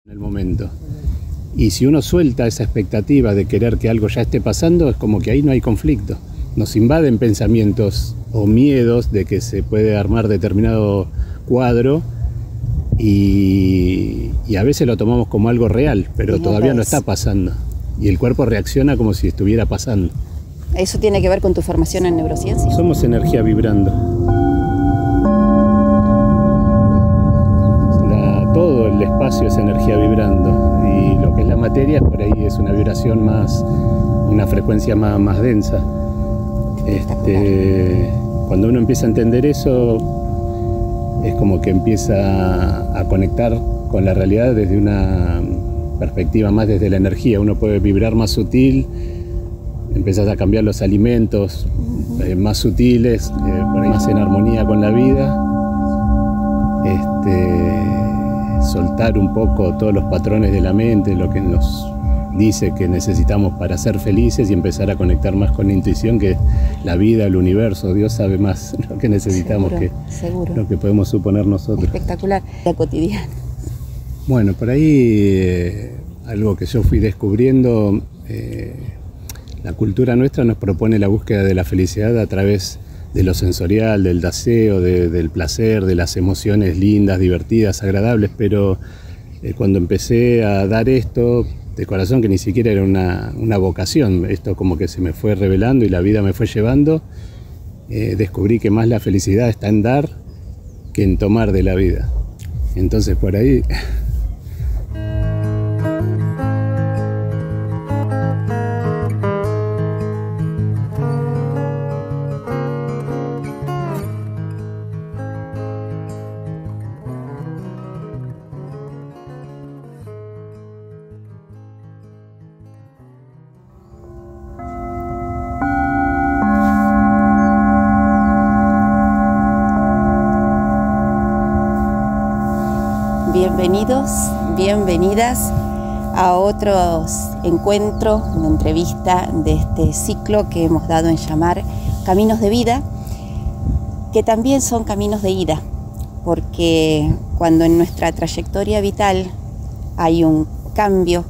en el momento. Y si uno suelta esa expectativa de querer que algo ya esté pasando, es como que ahí no hay conflicto. Nos invaden pensamientos o miedos de que se puede armar determinado cuadro y a veces lo tomamos como algo real, pero todavía no está pasando. Y el cuerpo reacciona como si estuviera pasando. ¿Eso tiene que ver con tu formación en neurociencia? Somos energía vibrando. Todo el espacio es energía vibrando y lo que es la materia por ahí es una vibración más, una frecuencia más densa. Cuando uno empieza a entender eso, es como que empieza a conectar con la realidad desde una perspectiva más desde la energía. Uno puede vibrar más sutil, empiezas a cambiar los alimentos más sutiles, por ahí más en armonía con la vida. Soltar un poco todos los patrones de la mente, lo que nos dice que necesitamos para ser felices y empezar a conectar más con la intuición, que la vida, el universo, Dios sabe más lo que necesitamos que lo que podemos suponer nosotros. Espectacular, la cotidiana. Bueno, por ahí algo que yo fui descubriendo, la cultura nuestra nos propone la búsqueda de la felicidad a través de lo sensorial, del deseo, del placer, de las emociones lindas, divertidas, agradables, pero cuando empecé a dar esto de corazón, que ni siquiera era una vocación, esto como que se me fue revelando y la vida me fue llevando, descubrí que más la felicidad está en dar que en tomar de la vida. Entonces por ahí... Bienvenidos, bienvenidas a otro encuentro, una entrevista de este ciclo que hemos dado en llamar Caminos de Vida, que también son caminos de ida, porque cuando en nuestra trayectoria vital hay un cambio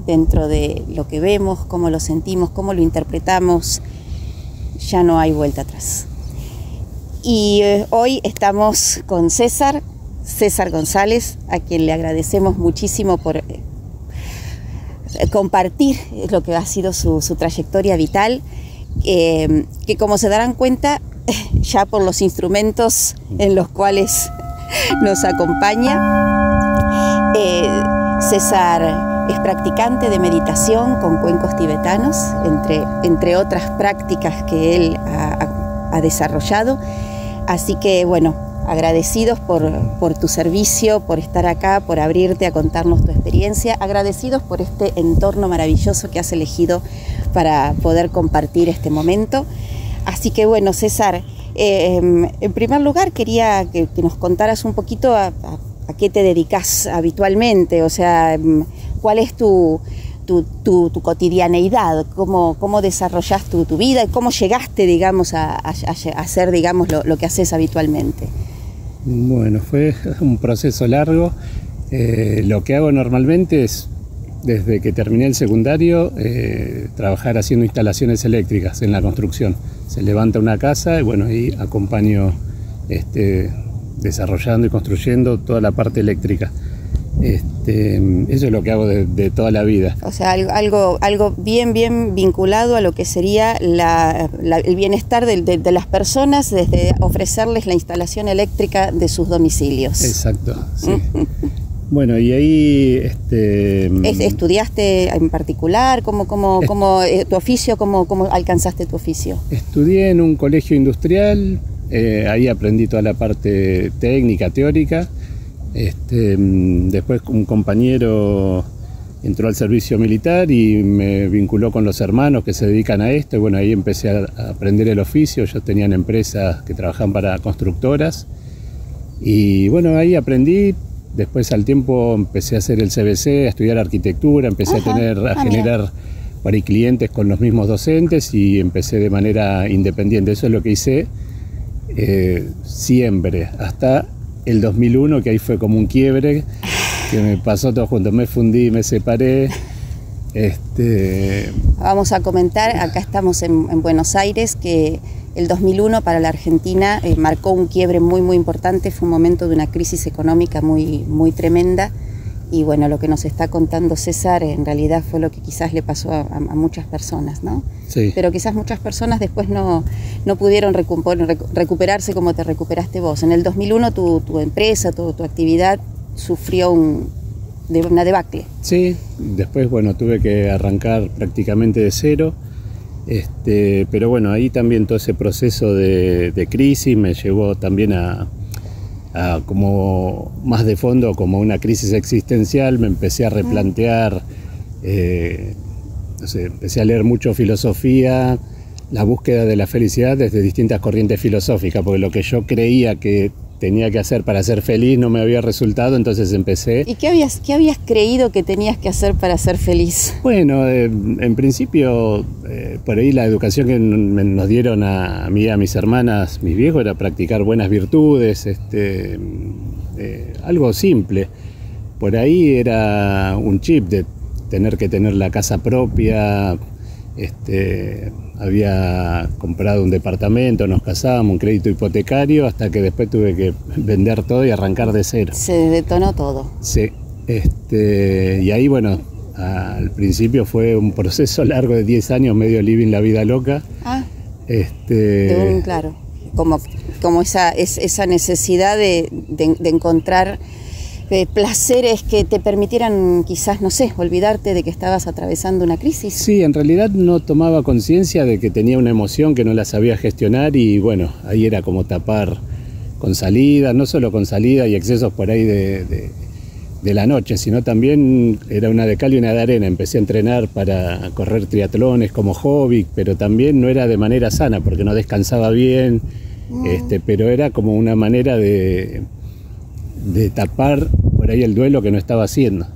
dentro de lo que vemos, cómo lo sentimos, cómo lo interpretamos, ya no hay vuelta atrás. Y hoy estamos con César González, a quien le agradecemos muchísimo por compartir lo que ha sido su trayectoria vital, que como se darán cuenta ya por los instrumentos en los cuales nos acompaña, César es practicante de meditación con cuencos tibetanos, entre otras prácticas que él ha desarrollado. Así que bueno, agradecidos por tu servicio, por estar acá, por abrirte a contarnos tu experiencia, agradecidos por este entorno maravilloso que has elegido para poder compartir este momento. Así que bueno, César, en primer lugar quería que nos contaras un poquito a qué te dedicas habitualmente, o sea, cuál es tu cotidianeidad, cómo desarrollas tu vida, cómo llegaste, digamos, a hacer, digamos, lo que haces habitualmente. Bueno, fue un proceso largo. Lo que hago normalmente es, desde que terminé el secundario, trabajar haciendo instalaciones eléctricas en la construcción. Se levanta una casa y bueno, ahí acompaño desarrollando y construyendo toda la parte eléctrica. Eso es lo que hago de toda la vida. O sea, algo bien vinculado a lo que sería el bienestar de las personas, desde ofrecerles la instalación eléctrica de sus domicilios. Exacto, sí. Bueno, y ahí... ¿Estudiaste en particular? ¿Cómo tu oficio? ¿Cómo alcanzaste tu oficio? Estudié en un colegio industrial, ahí aprendí toda la parte técnica, teórica. Después un compañero entró al servicio militar y me vinculó con los hermanos que se dedican a esto, y bueno, ahí empecé a aprender el oficio. Ellos tenían empresas que trabajaban para constructoras y bueno, ahí aprendí. Después al tiempo empecé a hacer el CBC, a estudiar arquitectura, empecé a generar para clientes con los mismos docentes y empecé de manera independiente. Eso es lo que hice siempre, hasta el 2001, que ahí fue como un quiebre, que me pasó todo junto. Me fundí, me separé. Vamos a comentar, acá estamos en Buenos Aires, que el 2001 para la Argentina marcó un quiebre muy muy importante, fue un momento de una crisis económica muy, muy tremenda. Y bueno, lo que nos está contando César en realidad fue lo que quizás le pasó a muchas personas, ¿no? Sí. Pero quizás muchas personas después no pudieron recuperarse como te recuperaste vos. En el 2001 tu empresa, tu actividad sufrió una debacle. Sí, después bueno, tuve que arrancar prácticamente de cero. Pero bueno, ahí también todo ese proceso de crisis me llevó también a como más de fondo, como una crisis existencial. Me empecé a replantear, empecé a leer mucho filosofía, la búsqueda de la felicidad desde distintas corrientes filosóficas, porque lo que yo creía que tenía que hacer para ser feliz no me había resultado, entonces empecé. ¿Y qué habías creído que tenías que hacer para ser feliz? Bueno, en principio, por ahí la educación que nos dieron a mí y a mis hermanas, mis viejos, era practicar buenas virtudes, algo simple. Por ahí era un chip de tener que tener la casa propia. Había comprado un departamento, nos casábamos, un crédito hipotecario, hasta que después tuve que vender todo y arrancar de cero. Se detonó todo. Sí. Y ahí, bueno, al principio fue un proceso largo de 10 años, medio living la vida loca. Claro, como esa necesidad de encontrar placeres que te permitieran quizás, no sé, olvidarte de que estabas atravesando una crisis. Sí, en realidad no tomaba conciencia de que tenía una emoción que no la sabía gestionar, y bueno, ahí era como tapar con salida, no solo con salida y excesos por ahí de la noche, sino también era una de cal y una de arena. Empecé a entrenar para correr triatlones como hobby, pero también no era de manera sana porque no descansaba bien, pero era como una manera de tapar por ahí el duelo que no estaba haciendo.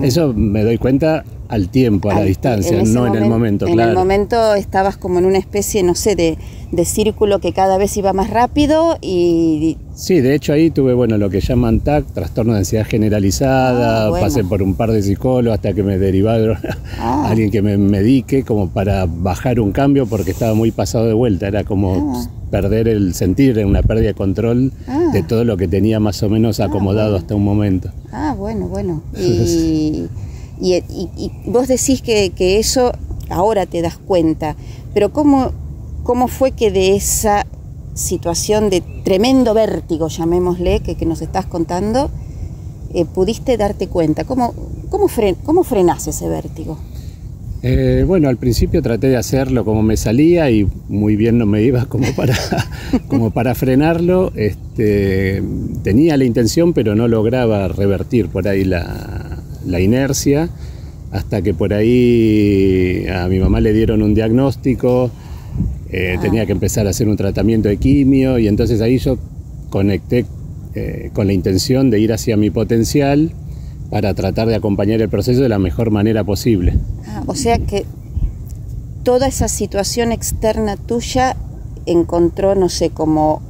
Eso me doy cuenta al tiempo, a la distancia, no en el momento, claro. En el momento estabas como en una especie, no sé, de círculo que cada vez iba más rápido y... Sí, de hecho ahí tuve, bueno, lo que llaman TAC, trastorno de ansiedad generalizada, bueno. Pasé por un par de psicólogos hasta que me derivaron a alguien que me medique como para bajar un cambio, porque estaba muy pasado de vuelta, era como perder el sentir, una pérdida de control de todo lo que tenía más o menos acomodado hasta un momento. Bueno. Y vos decís que eso ahora te das cuenta, pero ¿cómo fue que de esa situación de tremendo vértigo, llamémosle, que nos estás contando, pudiste darte cuenta? ¿Cómo frenás ese vértigo? Bueno, al principio traté de hacerlo como me salía y muy bien no me iba como para frenarlo. Tenía la intención, pero no lograba revertir por ahí la inercia, hasta que por ahí a mi mamá le dieron un diagnóstico. Tenía que empezar a hacer un tratamiento de quimio, y entonces ahí yo conecté con la intención de ir hacia mi potencial para tratar de acompañar el proceso de la mejor manera posible. O sea que toda esa situación externa tuya encontró, no sé, como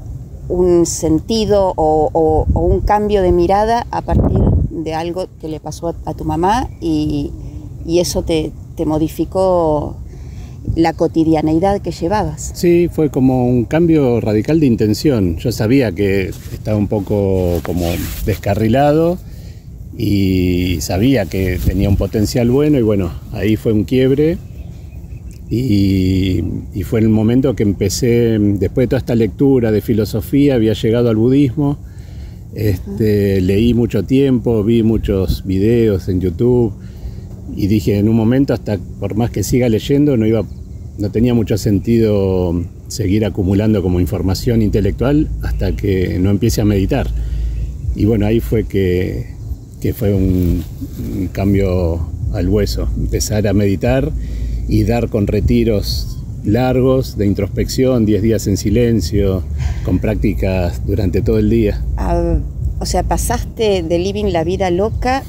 un sentido o un cambio de mirada a partir de algo que le pasó a tu mamá, y eso te modificó la cotidianeidad que llevabas. Sí, fue como un cambio radical de intención. Yo sabía que estaba un poco como descarrilado y sabía que tenía un potencial bueno, y bueno, ahí fue un quiebre, y fue el momento que empecé, después de toda esta lectura de filosofía, había llegado al budismo. Leí mucho tiempo, vi muchos videos en YouTube, y dije en un momento, hasta por más que siga leyendo, no tenía mucho sentido seguir acumulando como información intelectual hasta que no empiece a meditar. Y bueno, ahí fue que fue un cambio al hueso, empezar a meditar y dar con retiros largos de introspección, 10 días en silencio, con prácticas durante todo el día. O sea, pasaste de living la vida loca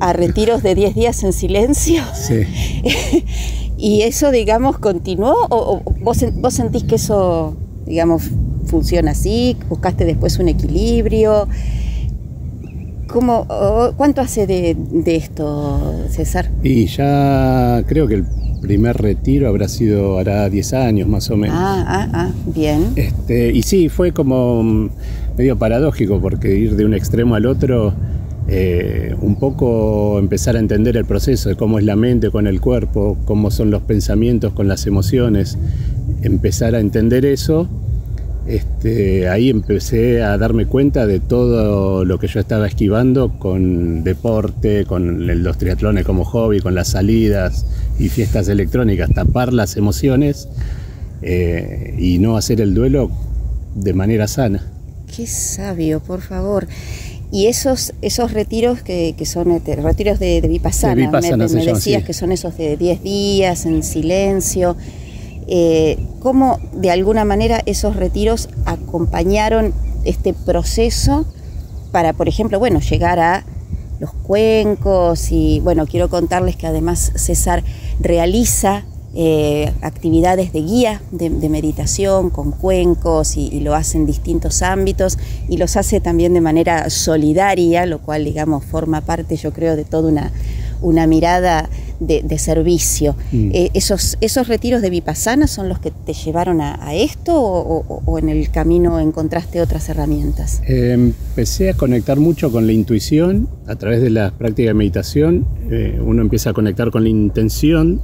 a retiros de 10 días en silencio. Sí. ¿Y eso, digamos, continuó? ¿O vos sentís que eso, digamos, funciona así? ¿Buscaste después un equilibrio? ¿Cuánto hace de esto, César? Y ya creo que el primer retiro hará 10 años más o menos. Bien. Y sí, fue como medio paradójico, porque ir de un extremo al otro, un poco empezar a entender el proceso de cómo es la mente con el cuerpo, cómo son los pensamientos con las emociones, empezar a entender eso. Ahí empecé a darme cuenta de todo lo que yo estaba esquivando con deporte, con los triatlones como hobby, con las salidas y fiestas electrónicas, tapar las emociones y no hacer el duelo de manera sana. Qué sabio, por favor. Y esos retiros que son retiros de Vipassana, me decías sí, que son esos de 10 días en silencio. ¿Cómo de alguna manera esos retiros acompañaron este proceso para, por ejemplo, llegar a los cuencos? Y quiero contarles que además César realiza actividades de guía de meditación con cuencos y lo hace en distintos ámbitos y los hace también de manera solidaria, lo cual, digamos, forma parte, yo creo, de toda una mirada de servicio. ¿Esos retiros de Vipassana son los que te llevaron a esto o en el camino encontraste otras herramientas? Empecé a conectar mucho con la intuición a través de la práctica de meditación. Uno empieza a conectar con la intención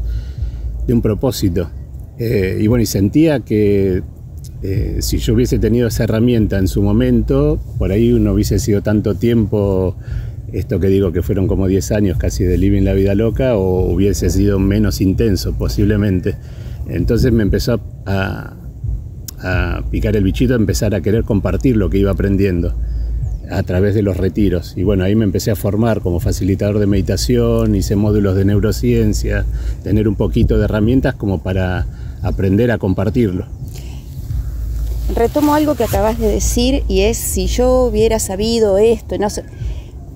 de un propósito. Y sentía que si yo hubiese tenido esa herramienta en su momento, por ahí no hubiese sido tanto tiempo, esto que digo que fueron como 10 años casi de Living la Vida Loca, o hubiese sido menos intenso posiblemente. Entonces me empezó a picar el bichito, a empezar a querer compartir lo que iba aprendiendo a través de los retiros. Y ahí me empecé a formar como facilitador de meditación, hice módulos de neurociencia, tener un poquito de herramientas como para aprender a compartirlo. Retomo algo que acabas de decir y es, si yo hubiera sabido esto, no sé,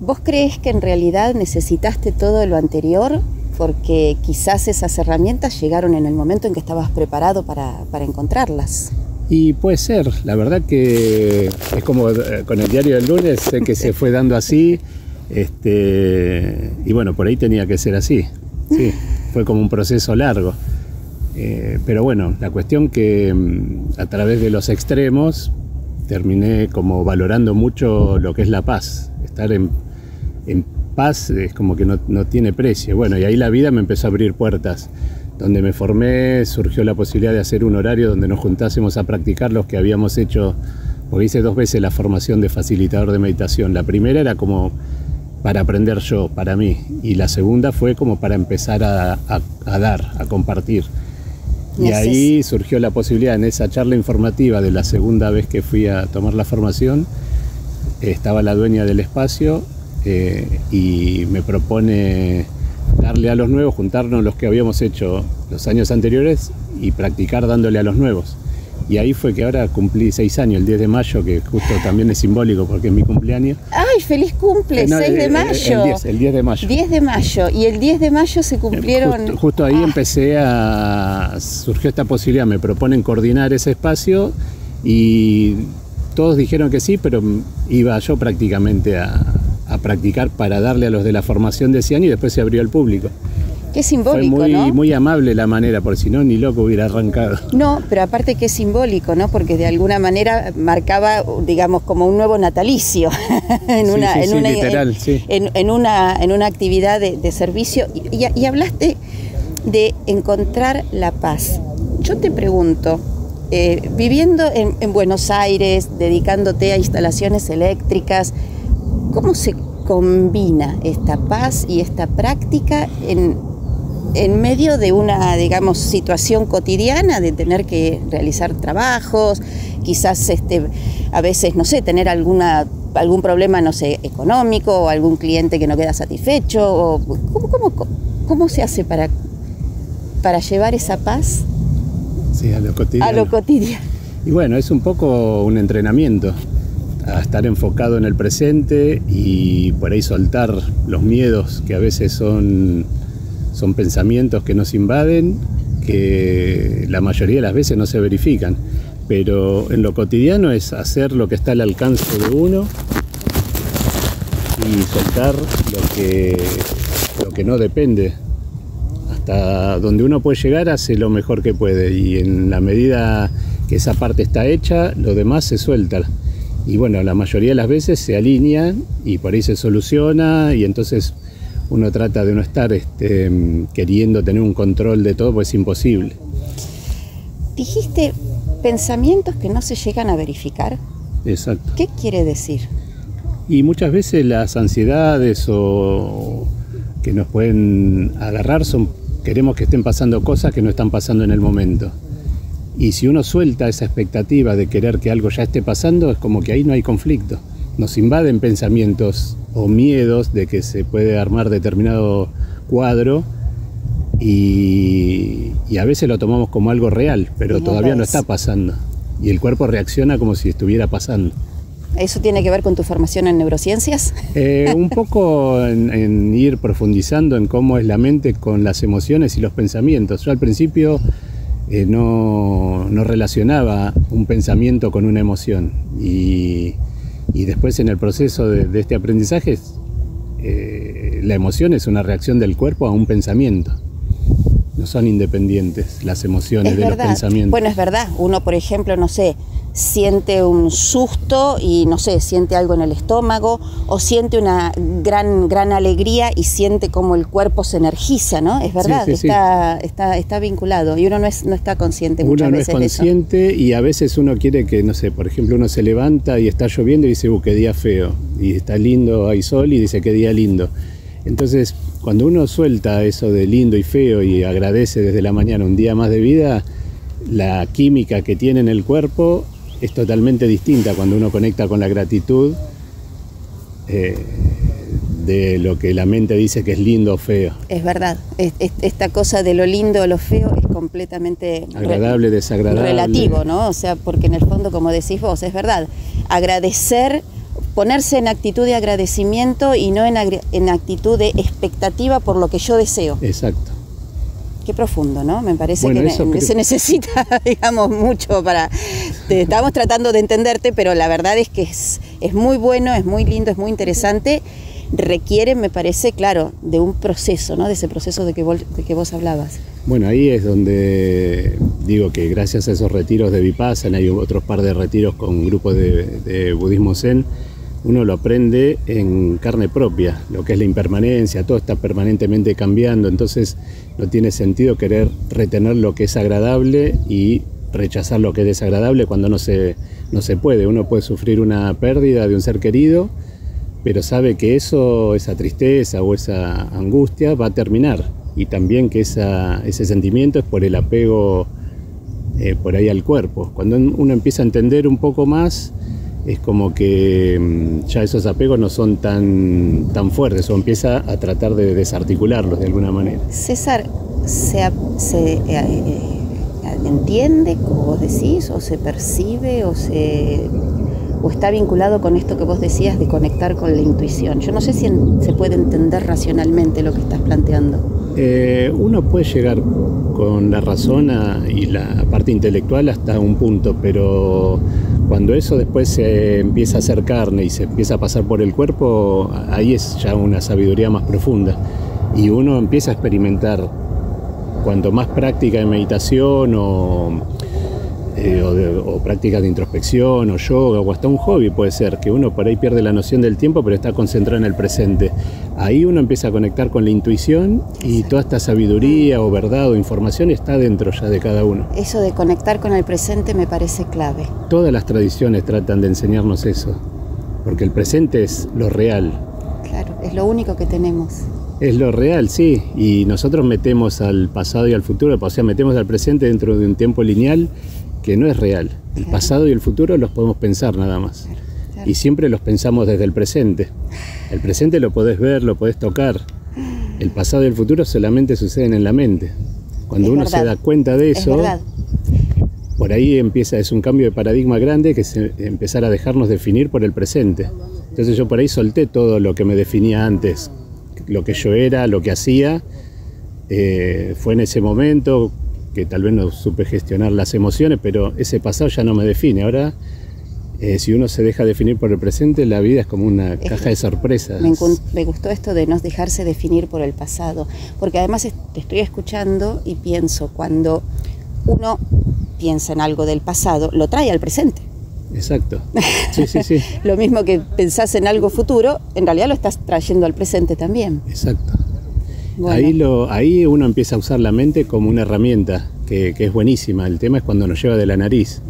¿vos crees que en realidad necesitaste todo lo anterior? Porque quizás esas herramientas llegaron en el momento en que estabas preparado para encontrarlas. Y puede ser, la verdad que es como con el diario del lunes, sé que se fue dando así, y por ahí tenía que ser así, sí, fue como un proceso largo. Pero la cuestión que a través de los extremos terminé como valorando mucho lo que es la paz. Estar en paz es como que no tiene precio. Y ahí la vida me empezó a abrir puertas. Donde me formé surgió la posibilidad de hacer un horario donde nos juntásemos a practicar los que habíamos hecho, porque hice 2 veces la formación de facilitador de meditación. La primera era como para aprender yo, para mí, y la segunda fue como para empezar a dar, a compartir. Y ahí surgió la posibilidad, en esa charla informativa de la segunda vez que fui a tomar la formación, estaba la dueña del espacio y me propone darle a los nuevos, juntarnos los que habíamos hecho los años anteriores y practicar dándole a los nuevos. Y ahí fue que ahora cumplí 6 años, el 10 de mayo, que justo también es simbólico porque es mi cumpleaños. ¡Ay, feliz cumple! 6 de mayo. El 10 de mayo. 10 de mayo. Y el 10 de mayo se cumplieron... Justo ahí surgió esta posibilidad, me proponen coordinar ese espacio y todos dijeron que sí, pero iba yo prácticamente a practicar para darle a los de la formación de ese año y después se abrió al público. Qué simbólico, fue ¿no? Muy amable la manera, porque si no, ni loco hubiera arrancado. No, pero aparte que es simbólico, ¿no? Porque de alguna manera marcaba, digamos, como un nuevo natalicio en una actividad de servicio. Y hablaste de encontrar la paz. Yo te pregunto, viviendo en Buenos Aires, dedicándote a instalaciones eléctricas, ¿cómo se combina esta paz y esta práctica en medio de una, digamos, situación cotidiana de tener que realizar trabajos, quizás a veces, no sé, tener algún problema, no sé, económico, o algún cliente que no queda satisfecho? O, ¿cómo se hace para llevar esa paz a lo cotidiano? A lo cotidiano. Y es un poco un entrenamiento a estar enfocado en el presente y por ahí soltar los miedos que a veces son pensamientos que nos invaden, que la mayoría de las veces no se verifican, pero en lo cotidiano es hacer lo que está al alcance de uno y soltar lo que no depende. Hasta donde uno puede llegar hace lo mejor que puede, y en la medida que esa parte está hecha, lo demás se suelta. Y bueno, la mayoría de las veces se alinean y por ahí se soluciona, y entonces uno trata de no estar queriendo tener un control de todo, pues es imposible. Dijiste pensamientos que no se llegan a verificar. Exacto. ¿Qué quiere decir? Y muchas veces las ansiedades o que nos pueden agarrar queremos que estén pasando cosas que no están pasando en el momento. Y si uno suelta esa expectativa de querer que algo ya esté pasando, es como que ahí no hay conflicto. Nos invaden pensamientos o miedos de que se puede armar determinado cuadro, y a veces lo tomamos como algo real, pero todavía no está pasando. Y el cuerpo reacciona como si estuviera pasando. ¿Eso tiene que ver con tu formación en neurociencias? Un poco en ir profundizando en cómo es la mente con las emociones y los pensamientos. Yo al principio no relacionaba un pensamiento con una emoción, y después en el proceso de este aprendizaje la emoción es una reacción del cuerpo a un pensamiento. No son independientes las emociones de los pensamientos. Bueno, es verdad. Uno, por ejemplo, no sé, siente un susto y, no sé, siente algo en el estómago, o siente una gran alegría y siente como el cuerpo se energiza, ¿no? Es verdad, sí. Está vinculado, y uno no está consciente muchas veces de eso. Uno no es consciente, y a veces uno quiere que, no sé, por ejemplo, uno se levanta y está lloviendo y dice, qué día feo, y está lindo, hay sol, y dice, qué día lindo. Entonces, cuando uno suelta eso de lindo y feo y agradece desde la mañana un día más de vida, la química que tiene en el cuerpo es totalmente distinta cuando uno conecta con la gratitud de lo que la mente dice que es lindo o feo. Es verdad, esta cosa de lo lindo o lo feo es completamente agradable, desagradable, relativo, ¿no? O sea, porque en el fondo, como decís vos, es verdad, agradecer, ponerse en actitud de agradecimiento y no en actitud de expectativa por lo que yo deseo. Exacto. Qué profundo, ¿no? Me parece que se necesita, digamos, mucho para... Estamos tratando de entenderte, pero la verdad es que es muy bueno, es muy lindo, es muy interesante. Requiere, me parece, claro, de un proceso, ¿no? De ese proceso de que vos hablabas. Bueno, ahí es donde digo que gracias a esos retiros de Vipassana y otros par de retiros con grupos de budismo zen, uno lo aprende en carne propia, lo que es la impermanencia, todo está permanentemente cambiando, entonces no tiene sentido querer retener lo que es agradable y rechazar lo que es desagradable cuando no se puede. Uno puede sufrir una pérdida de un ser querido, pero sabe que esa tristeza o esa angustia va a terminar, y también que ese sentimiento es por el apego por ahí al cuerpo. Cuando uno empieza a entender un poco más, es como que ya esos apegos no son tan fuertes, o empieza a tratar de desarticularlos de alguna manera. César, ¿se entiende, como vos decís, o se percibe, o está vinculado con esto que vos decías de conectar con la intuición? Yo no sé si se puede entender racionalmente lo que estás planteando. Uno puede llegar con la razón y la parte intelectual hasta un punto, pero cuando eso después se empieza a hacer carne y se empieza a pasar por el cuerpo, ahí es ya una sabiduría más profunda, y uno empieza a experimentar. Cuanto más práctica de meditación o prácticas de introspección o yoga o hasta un hobby puede ser, que uno por ahí pierde la noción del tiempo pero está concentrado en el presente. Ahí uno empieza a conectar con la intuición, y toda esta sabiduría o verdad o información está dentro ya de cada uno. Eso de conectar con el presente me parece clave. Todas las tradiciones tratan de enseñarnos eso, porque el presente es lo real. Claro, es lo único que tenemos. Es lo real, sí, y nosotros metemos al pasado y al futuro, o sea, metemos al presente dentro de un tiempo lineal que no es real. El pasado y el futuro los podemos pensar nada más. Claro. Y siempre los pensamos desde el presente. El presente lo podés ver, lo podés tocar. El pasado y el futuro solamente suceden en la mente. Cuando uno se da cuenta de eso, por ahí es un cambio de paradigma grande, que es empezar a dejarnos definir por el presente. Entonces yo por ahí solté todo lo que me definía antes, lo que yo era, lo que hacía. Fue en ese momento que tal vez no supe gestionar las emociones, pero ese pasado ya no me define. Ahora Si uno se deja definir por el presente, la vida es como una caja de sorpresas. Me gustó esto de no dejarse definir por el pasado, porque además te estoy escuchando y pienso, cuando uno piensa en algo del pasado, lo trae al presente. Exacto. Sí, sí, sí. Lo mismo que pensás en algo futuro, en realidad lo estás trayendo al presente también. Exacto. Bueno. Ahí uno empieza a usar la mente como una herramienta que es buenísima. El tema es cuando nos lleva de la nariz.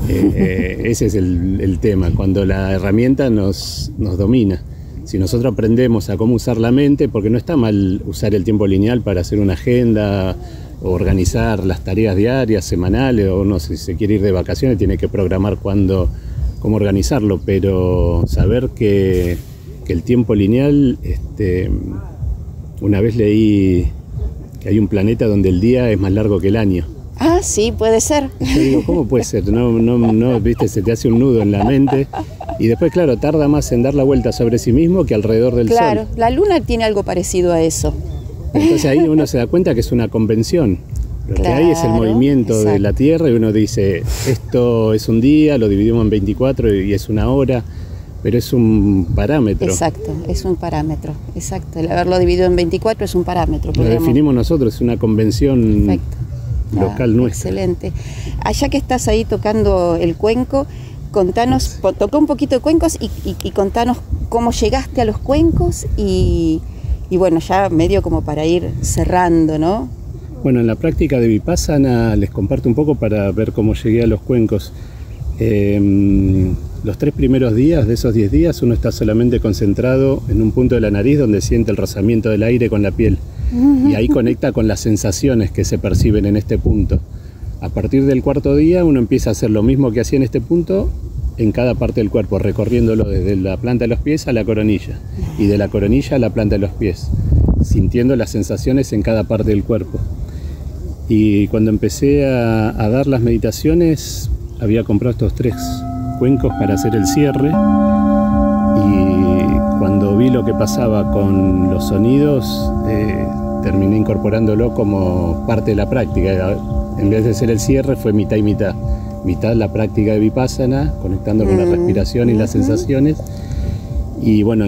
Ese es el tema, cuando la herramienta nos domina. Si nosotros aprendemos a cómo usar la mente, porque no está mal usar el tiempo lineal para hacer una agenda, o organizar las tareas diarias, semanales, o no sé, si se quiere ir de vacaciones, tiene que programar cómo organizarlo, pero saber que el tiempo lineal, una vez leí que hay un planeta donde el día es más largo que el año. Ah, sí, puede ser. Yo digo, ¿cómo puede ser? No, viste, se te hace un nudo en la mente. Y después, claro, tarda más en dar la vuelta sobre sí mismo que alrededor del Sol. Claro, la Luna tiene algo parecido a eso. Entonces ahí uno se da cuenta que es una convención. Lo que hay es el movimiento de la Tierra y uno dice, esto es un día, lo dividimos en 24 y es una hora, pero es un parámetro. Exacto, es un parámetro, exacto. El haberlo dividido en 24 es un parámetro. Lo definimos nosotros, es una convención. Perfecto. Local nuestra. Excelente. Allá que estás ahí tocando el cuenco, contanos, toca un poquito de cuencos y contanos cómo llegaste a los cuencos y bueno, ya medio como para ir cerrando, ¿no? Bueno, en la práctica de Vipassana les comparto un poco para ver cómo llegué a los cuencos. Los 3 primeros días de esos 10 días uno está solamente concentrado en un punto de la nariz donde siente el rozamiento del aire con la piel. Y ahí conecta con las sensaciones que se perciben en este punto. A partir del 4.º día uno empieza a hacer lo mismo que hacía en este punto en cada parte del cuerpo, recorriéndolo desde la planta de los pies a la coronilla y de la coronilla a la planta de los pies, sintiendo las sensaciones en cada parte del cuerpo. Y cuando empecé a dar las meditaciones, había comprado estos 3 cuencos para hacer el cierre, y cuando vi lo que pasaba con los sonidos, terminé incorporándolo como parte de la práctica. En vez de ser el cierre, fue mitad y mitad. Mitad la práctica de Vipassana, conectando con la respiración y las sensaciones. Y bueno,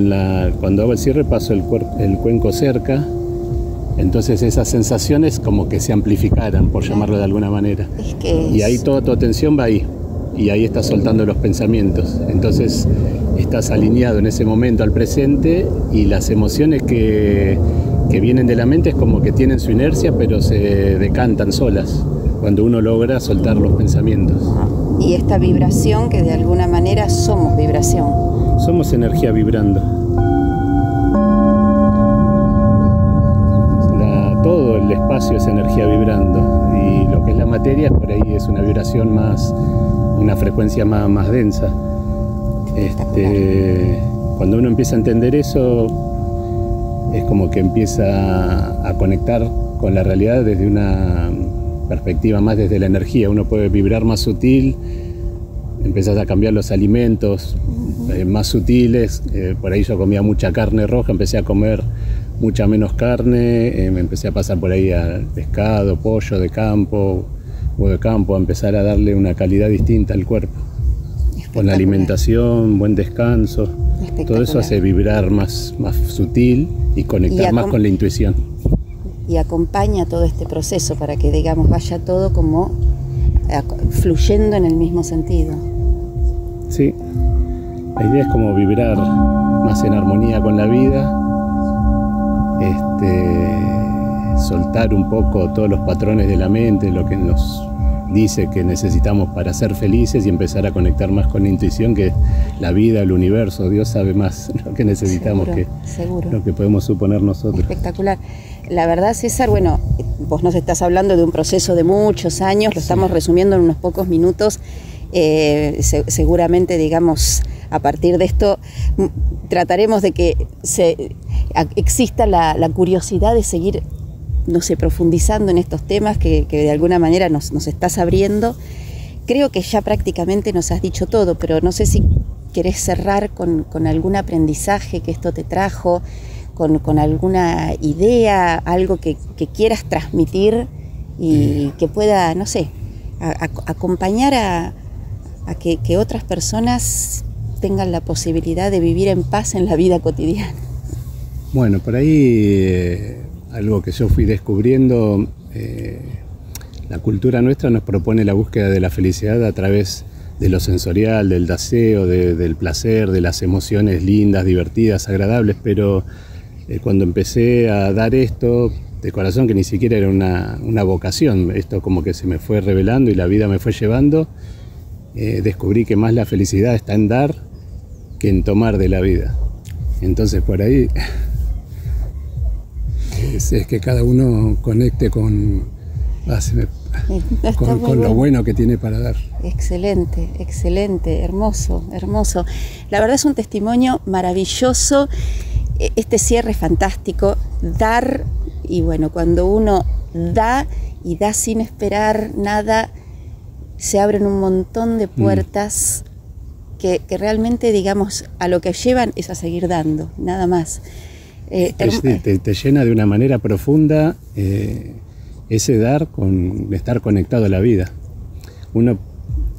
cuando hago el cierre paso el cuenco cerca. Entonces esas sensaciones como que se amplificaran, por llamarlo de alguna manera. Y ahí toda tu atención va ahí. Y ahí estás soltando los pensamientos. Entonces estás alineado en ese momento al presente, y las emociones que vienen de la mente es como que tienen su inercia, pero se decantan solas cuando uno logra soltar los pensamientos. Y esta vibración, que de alguna manera somos vibración. Somos energía vibrando. Todo el espacio es energía vibrando, y lo que es la materia por ahí es una vibración más, una frecuencia más densa. Cuando uno empieza a entender eso, es como que empieza a conectar con la realidad desde una perspectiva más desde la energía. Uno puede vibrar más sutil, empezás a cambiar los alimentos más sutiles. Por ahí yo comía mucha carne roja, empecé a comer mucha menos carne, me empecé a pasar por ahí al pescado, pollo de campo, huevo de campo, a empezar a darle una calidad distinta al cuerpo. Con la alimentación, buen descanso, todo eso hace vibrar más sutil y conectar más con la intuición. Y acompaña todo este proceso para que, digamos, vaya todo como fluyendo en el mismo sentido. Sí, la idea es como vibrar más en armonía con la vida, soltar un poco todos los patrones de la mente, lo que nos dice que necesitamos para ser felices, y empezar a conectar más con la intuición, que la vida, el universo, Dios sabe más lo que necesitamos seguro. Lo que podemos suponer nosotros. Espectacular. La verdad, César, bueno, vos nos estás hablando de un proceso de muchos años, lo estamos resumiendo en unos pocos minutos. Seguramente, digamos, a partir de esto trataremos de que exista la curiosidad de seguir, no sé, profundizando en estos temas que de alguna manera nos estás abriendo. Creo que ya prácticamente nos has dicho todo, pero no sé si querés cerrar con algún aprendizaje que esto te trajo, con alguna idea, algo que quieras transmitir y que pueda, no sé, acompañar que otras personas tengan la posibilidad de vivir en paz en la vida cotidiana. Bueno, por ahí algo que yo fui descubriendo, la cultura nuestra nos propone la búsqueda de la felicidad a través de lo sensorial, del deseo, del placer, de las emociones lindas, divertidas, agradables, pero cuando empecé a dar esto de corazón, que ni siquiera era una vocación, esto como que se me fue revelando y la vida me fue llevando, descubrí que más la felicidad está en dar que en tomar de la vida. Entonces por ahí es que cada uno conecte con lo bueno que tiene para dar. Excelente, excelente, hermoso, hermoso. La verdad es un testimonio maravilloso, este cierre es fantástico, dar, y bueno, cuando uno da y da sin esperar nada, se abren un montón de puertas que realmente, digamos, a lo que llevan es a seguir dando, nada más. Te llena de una manera profunda ese dar con estar conectado a la vida.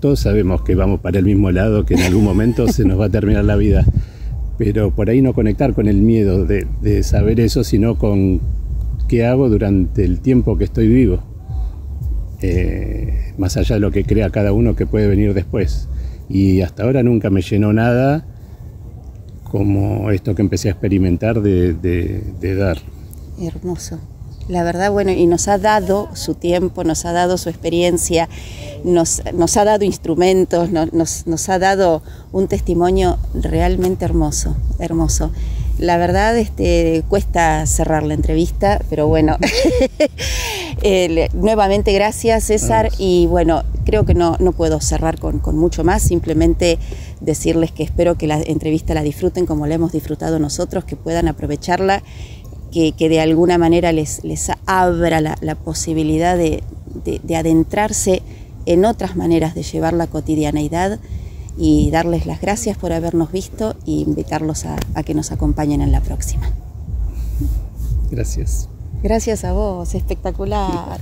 Todos sabemos que vamos para el mismo lado, que en algún momento se nos va a terminar la vida, pero por ahí no conectar con el miedo de saber eso, sino con qué hago durante el tiempo que estoy vivo, más allá de lo que crea cada uno que puede venir después. Y hasta ahora nunca me llenó nada como esto que empecé a experimentar de dar. Hermoso. La verdad, bueno, y nos ha dado su tiempo, nos ha dado su experiencia, nos ha dado instrumentos, nos ha dado un testimonio realmente hermoso, hermoso. La verdad, cuesta cerrar la entrevista, pero bueno, nuevamente gracias, César, y bueno, creo que no puedo cerrar con mucho más, simplemente decirles que espero que la entrevista la disfruten como la hemos disfrutado nosotros, que puedan aprovecharla, que de alguna manera les abra la posibilidad de adentrarse en otras maneras de llevar la cotidianeidad, y darles las gracias por habernos visto e invitarlos a que nos acompañen en la próxima. Gracias. Gracias a vos, espectacular.